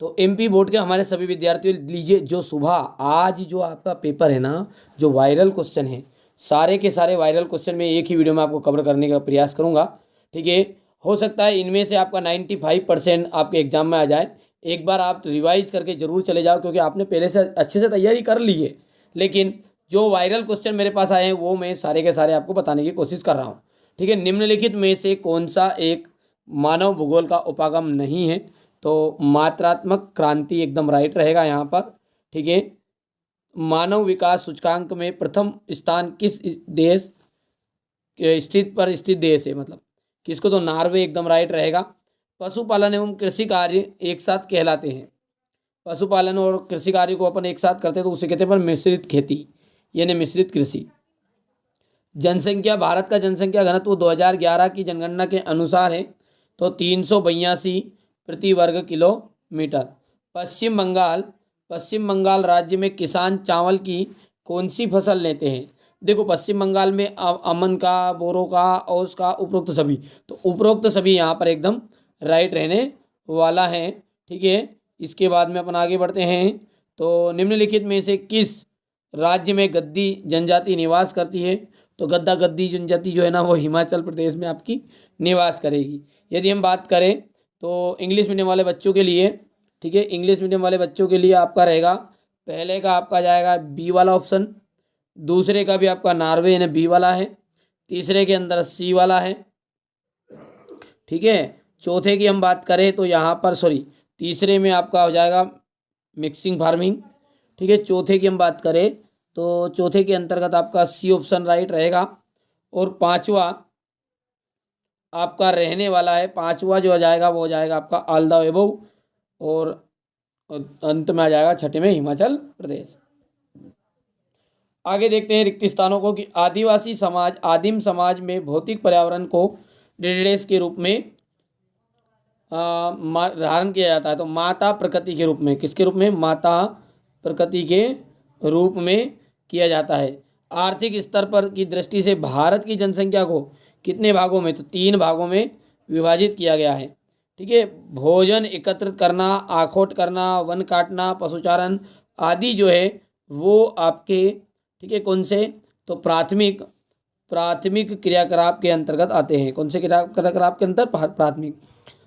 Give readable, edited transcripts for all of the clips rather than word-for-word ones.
तो MP board के हमारे सभी विद्यार्थियों लीजिए, जो सुबह आज जो आपका पेपर है ना, जो वायरल क्वेश्चन है, सारे के सारे वायरल क्वेश्चन में एक ही वीडियो में आपको कवर करने का प्रयास करूंगा। ठीक है, हो सकता है इनमें से आपका 95% आपके एग्जाम में आ जाए। एक बार आप रिवाइज करके जरूर चले जाओ, क्योंकि आपने पहले से अच्छे से तैयारी कर ली है, लेकिन जो वायरल क्वेश्चन मेरे पास आए हैं वो मैं सारे के सारे आपको बताने की कोशिश कर रहा हूँ। ठीक है, निम्नलिखित में से कौन सा एक मानव भूगोल का उपागम नहीं है? तो मात्रात्मक क्रांति एकदम राइट रहेगा यहाँ पर। ठीक है, मानव विकास सूचकांक में प्रथम स्थान किस देश स्थित देश है, मतलब किसको? तो नॉर्वे एकदम राइट रहेगा। पशुपालन एवं कृषि कार्य एक साथ कहलाते हैं। पशुपालन और कृषि कार्य को अपन एक साथ करते हैं तो उसे कहते हैं पर मिश्रित खेती, यानी मिश्रित कृषि। जनसंख्या, भारत का जनसंख्या घनत्व 2011 की जनगणना के अनुसार है तो 382 प्रति वर्ग किलोमीटर। पश्चिम बंगाल राज्य में किसान चावल की कौन सी फसल लेते हैं? देखो, पश्चिम बंगाल में अमन का, बोरो का, औस का, उपरोक्त सभी, तो उपरोक्त सभी यहाँ पर एकदम राइट रहने वाला है। ठीक है, इसके बाद में अपन आगे बढ़ते हैं। तो निम्नलिखित में से किस राज्य में गद्दी जनजाति निवास करती है? तो गद्दी जनजाति जो है ना, वो हिमाचल प्रदेश में आपकी निवास करेगी। यदि हम बात करें तो इंग्लिश मीडियम वाले बच्चों के लिए, ठीक है, इंग्लिश मीडियम वाले बच्चों के लिए आपका रहेगा, पहले का आपका जाएगा बी वाला ऑप्शन, दूसरे का भी आपका नॉर्वे यानी बी वाला है, तीसरे के अंदर सी वाला है। ठीक है, चौथे की हम बात करें तो यहाँ पर तीसरे में आपका हो जाएगा मिक्सिंग फार्मिंग। ठीक है, चौथे की हम बात करें तो चौथे के अंतर्गत आपका सी ऑप्शन राइट रहेगा। और पांचवा आपका रहने वाला है, पांचवा जो हो जाएगा वो हो जाएगा आपका ऑल द अबव, और अंत में आ जाएगा छठे में हिमाचल प्रदेश। आगे देखते हैं रिक्त स्थानों को कि आदिवासी समाज, आदिम समाज में भौतिक पर्यावरण को निर्देश के रूप में धारण किया जाता है। तो माता प्रकृति के रूप में, किसके रूप में? माता प्रकृति के रूप में किया जाता है। आर्थिक स्तर पर की दृष्टि से भारत की जनसंख्या को कितने भागों में? तो 3 भागों में विभाजित किया गया है। ठीक है, भोजन एकत्रित करना, आखोट करना, वन काटना, पशुचारण आदि जो है वो आपके, ठीक है, कौन से? तो प्राथमिक क्रियाकलाप के अंतर्गत आते हैं। कौन से क्रियाकलाप के अंतर? प्राथमिक।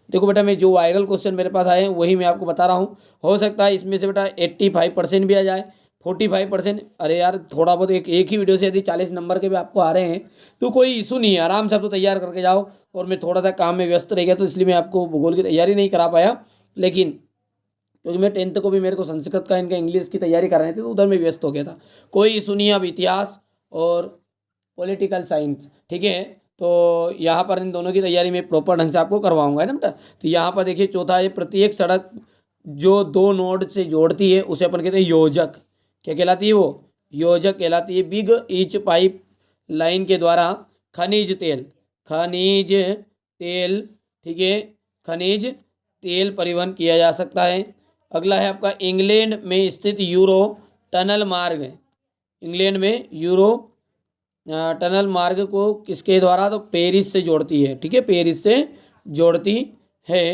देखो बेटा, मैं जो वायरल क्वेश्चन मेरे पास आए हैं वही मैं आपको बता रहा हूँ। हो सकता है इसमें से बेटा 85% भी आ जाए, 45%। अरे यार, थोड़ा बहुत एक ही वीडियो से यदि 40 नंबर के भी आपको आ रहे हैं तो कोई इशू नहीं है, आराम से आप तो तैयार करके जाओ। और मैं थोड़ा सा काम में व्यस्त रह गया तो इसलिए मैं आपको भूगोल की तैयारी नहीं करा पाया, लेकिन क्योंकि मैं 10th को भी मेरे को संस्कृत का, इनका इंग्लिश की तैयारी कर रहे थे तो उधर में व्यस्त हो गया था। कोई इशू नहीं है। अब इतिहास और पॉलिटिकल साइंस, ठीक है, तो यहाँ पर इन दोनों की तैयारी मैं प्रॉपर ढंग से आपको करवाऊंगा, है ना बेटा। तो यहाँ पर देखिए चौथा है, प्रत्येक सड़क जो 2 नोड से जोड़ती है उसे अपन कहते हैं योजक। क्या कहलाती है वो? योजक कहलाती है। बिग ईच पाइप लाइन के द्वारा खनिज तेल, ठीक है, खनिज तेल परिवहन किया जा सकता है। अगला है आपका इंग्लैंड में स्थित यूरो टनल मार्ग। इंग्लैंड में यूरो टनल मार्ग को किसके द्वारा? तो पेरिस से जोड़ती है। ठीक है, पेरिस से जोड़ती है।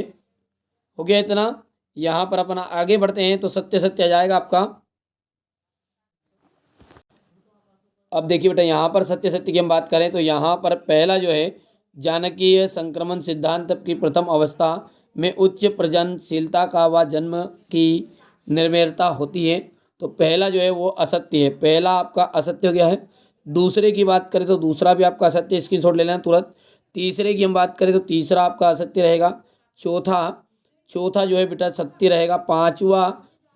हो गया इतना। यहाँ पर अपना आगे बढ़ते हैं तो सत्य आ जाएगा आपका। अब देखिए बेटा, यहाँ पर सत्य की हम बात करें तो यहाँ पर पहला जो है, जानकीय संक्रमण सिद्धांत की प्रथम अवस्था में उच्च प्रजननशीलता का व जन्म की निर्भरता होती है। तो पहला जो है वो असत्य है, पहला आपका असत्य हो गया है। दूसरे की बात करें तो दूसरा भी आपका असत्य, स्क्रीनशॉट ले लेना तुरंत। तीसरे की हम बात करें तो तीसरा आपका असत्य रहेगा। चौथा जो है बेटा सत्य रहेगा।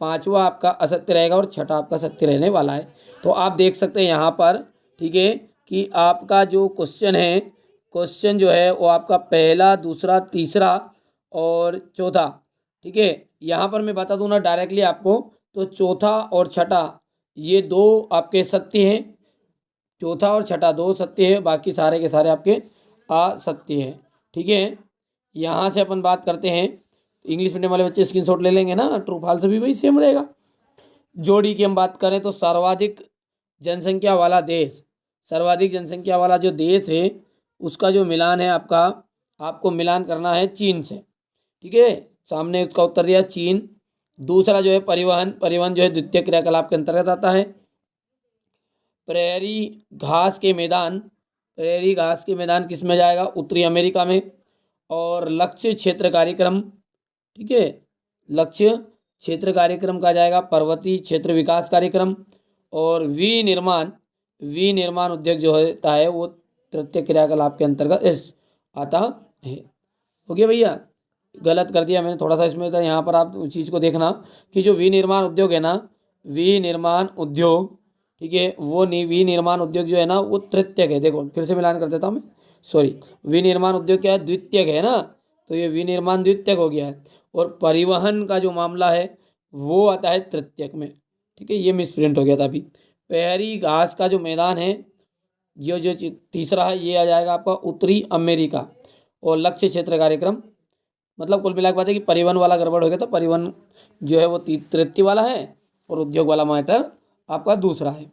पांचवा आपका असत्य रहेगा और छठा आपका सत्य रहने वाला है। तो आप देख सकते हैं यहाँ पर, ठीक है, कि आपका जो क्वेश्चन जो है वो आपका पहला, दूसरा, तीसरा और चौथा, ठीक है। यहाँ पर मैं बता दूँ ना डायरेक्टली आपको, तो चौथा और छठा ये 2 आपके सत्य हैं। चौथा और छठा 2 सत्य है, बाकी सारे के सारे आपके असत्य है। ठीक है, यहाँ से अपन बात करते हैं। इंग्लिश मीडियम वाले बच्चे स्क्रीनशॉट ले लेंगे ना, ट्रू फॉल्स भी वही सेम रहेगा। जोड़ी की हम बात करें तो सर्वाधिक जनसंख्या वाला जो देश है उसका जो मिलान है आपको मिलान करना है चीन से। ठीक है, सामने उसका उत्तर दिया चीन। दूसरा जो है परिवहन, परिवहन जो है द्वितीय क्रियाकलाप के अंतर्गत आता है। प्रेरी घास के मैदान, प्रेरी घास के मैदान किस में जाएगा, उत्तरी अमेरिका में। और लक्ष्य क्षेत्र कार्यक्रम, ठीक है, लक्ष्य क्षेत्र कार्यक्रम का जाएगा पर्वतीय क्षेत्र विकास कार्यक्रम। और विनिर्माण उद्योग जो होता है वो तृतीय क्रियाकलाप के अंतर्गत आता है। हो गया भैया, गलत कर दिया मैंने थोड़ा सा इसमें, तो यहाँ पर आप उस चीज़ को देखना कि जो विनिर्माण उद्योग है ना, विनिर्माण उद्योग, ठीक है, वो विनिर्माण उद्योग जो है ना वो तृतीयक है। देखो फिर से मिलान कर देता हूँ मैं, सॉरी, विनिर्माण उद्योग क्या है, द्वितीयक है ना, तो ये विनिर्माण द्वितीयक हो गया है। और परिवहन का जो मामला है वो आता है तृतीयक में, ठीक है, ये मिसप्रिंट हो गया था अभी। प्रेरी घास का जो मैदान है, ये जो तीसरा है ये आ जाएगा आपका उत्तरी अमेरिका। और लक्ष्य क्षेत्र कार्यक्रम, मतलब कुल मिला के बात है कि परिवहन वाला गड़बड़ हो गया, तो परिवहन जो है वो तृतीय वाला है और उद्योग वाला मैटर आपका दूसरा है।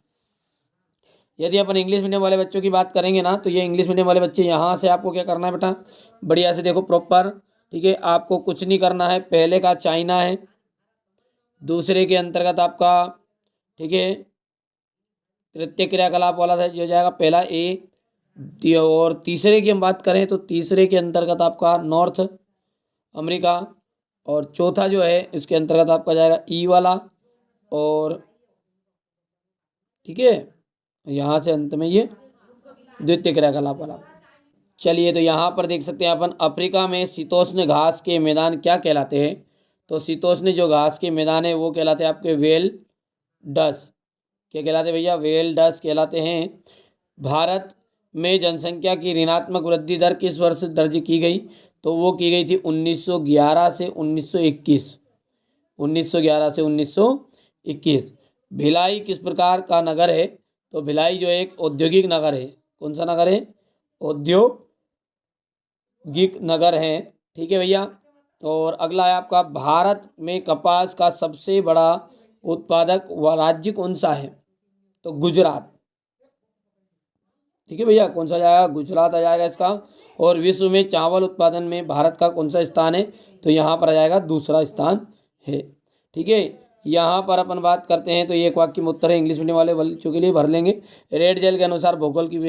यदि अपन इंग्लिश मीडियम वाले बच्चों की बात करेंगे ना, तो ये इंग्लिश मीडियम वाले बच्चे यहाँ से आपको क्या करना है बेटा, बढ़िया से देखो प्रॉपर, ठीक है, आपको कुछ नहीं करना है। पहले का चाइना है, दूसरे के अंतर्गत आपका, ठीक है, तृतीय क्रियाकलाप वाला जो जाएगा पहला ए। और तीसरे की हम बात करें तो तीसरे के अंतर्गत आपका नॉर्थ अमेरिका। और चौथा जो है इसके अंतर्गत आपका जाएगा ई वाला। और ठीक है, यहाँ से अंत में ये द्वितीय क्रियाकलाप वाला। चलिए, तो यहाँ पर देख सकते हैं अपन, अफ्रीका में शीतोष्ण घास के मैदान क्या कहलाते हैं, तो शीतोष्ण जो घास के मैदान है वो कहलाते हैं आपके वेल डस। क्या कहलाते हैं भैया, वेल डस कहलाते हैं। भारत में जनसंख्या की ऋणात्मक वृद्धि दर किस वर्ष दर्ज की गई, तो वो की गई थी 1911 से 1921, 1911 से 1921। भिलाई किस प्रकार का नगर है, तो भिलाई जो एक औद्योगिक नगर है। कौन सा नगर है, औद्योगिक नगर है, ठीक है भैया। और अगला है आपका, भारत में कपास का सबसे बड़ा उत्पादक राज्य कौन सा है, तो गुजरात, ठीक है भैया, कौन सा जाएगा, गुजरात आ जाएगा इसका। और विश्व में चावल उत्पादन में भारत का कौन सा स्थान है, तो यहाँ पर आ जाएगा दूसरा स्थान है, ठीक है। यहाँ पर अपन बात करते हैं तो ये एक वाक्य में उत्तर है, इंग्लिश मीडियम वाले बच्चों के लिए भर लेंगे। रेड जेल के अनुसार भूगोल की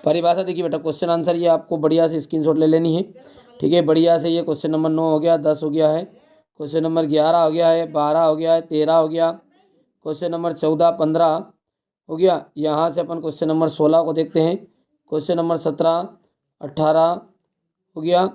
परिभाषा देखिए बेटा, क्वेश्चन आंसर ये आपको बढ़िया से स्क्रीनशॉट ले लेनी है, ठीक है, बढ़िया से। ये क्वेश्चन नंबर 9 हो गया, 10 हो गया है, क्वेश्चन नंबर 11 हो गया है, 12 हो गया है, 13 हो गया, क्वेश्चन नंबर 14, 15 हो गया। यहाँ से अपन क्वेश्चन नंबर 16 को देखते हैं, क्वेश्चन नंबर 17, 18 हो गया।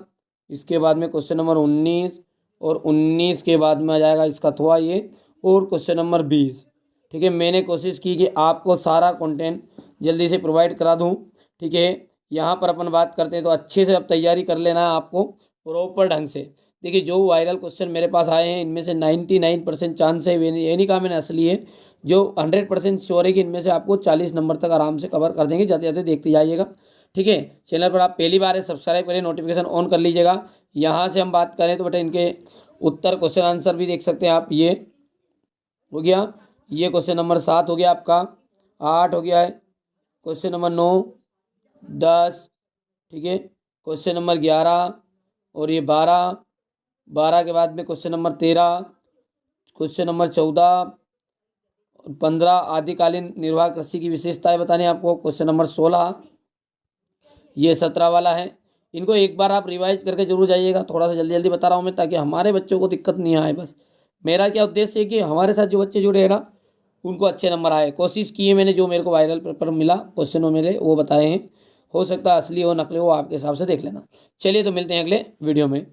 इसके बाद में क्वेश्चन नंबर 19, और 19 के बाद में आ जाएगा इसका थोड़ा ये, और क्वेश्चन नंबर 20, ठीक है। मैंने कोशिश की कि आपको सारा कंटेंट जल्दी से प्रोवाइड करा दूं, ठीक है। यहाँ पर अपन बात करते हैं तो अच्छे से अब तैयारी कर लेना है आपको प्रॉपर ढंग से। देखिए, जो वायरल क्वेश्चन मेरे पास आए हैं इनमें से 99% चांस है, ये नहीं कहा मैंने असली है, जो 100% श्योर है कि इनमें से आपको 40 नंबर तक आराम से कवर कर देंगे। जाते जाते देखते जाइएगा, ठीक है। चैनल पर आप पहली बार है, सब्सक्राइब करिए, नोटिफिकेशन ऑन कर लीजिएगा। यहाँ से हम बात करें तो बेटा इनके उत्तर क्वेश्चन आंसर भी देख सकते हैं आप। ये हो गया, ये क्वेश्चन नंबर 7 हो गया आपका, 8 हो गया है, क्वेश्चन नंबर 9, 10, ठीक है, क्वेश्चन नंबर 11, और ये 12 के बाद में क्वेश्चन नंबर 13, क्वेश्चन नंबर 14, 15 आदिकालीन निर्वाह कृषि की विशेषताएं बताने आपको, क्वेश्चन नंबर 16, ये 17 वाला है। इनको एक बार आप रिवाइज करके जरूर जाइएगा, थोड़ा सा जल्दी जल्दी बता रहा हूँ मैं ताकि हमारे बच्चों को दिक्कत नहीं आए। बस मेरा क्या उद्देश्य है कि हमारे साथ जो बच्चे जुड़े हैं ना उनको अच्छे नंबर आए। कोशिश की है मैंने, जो मेरे को वायरल पेपर मिला क्वेश्चन मेरे वो बताए हैं, हो सकता है असली हो नकली हो, आपके हिसाब से देख लेना। चलिए, तो मिलते हैं अगले वीडियो में।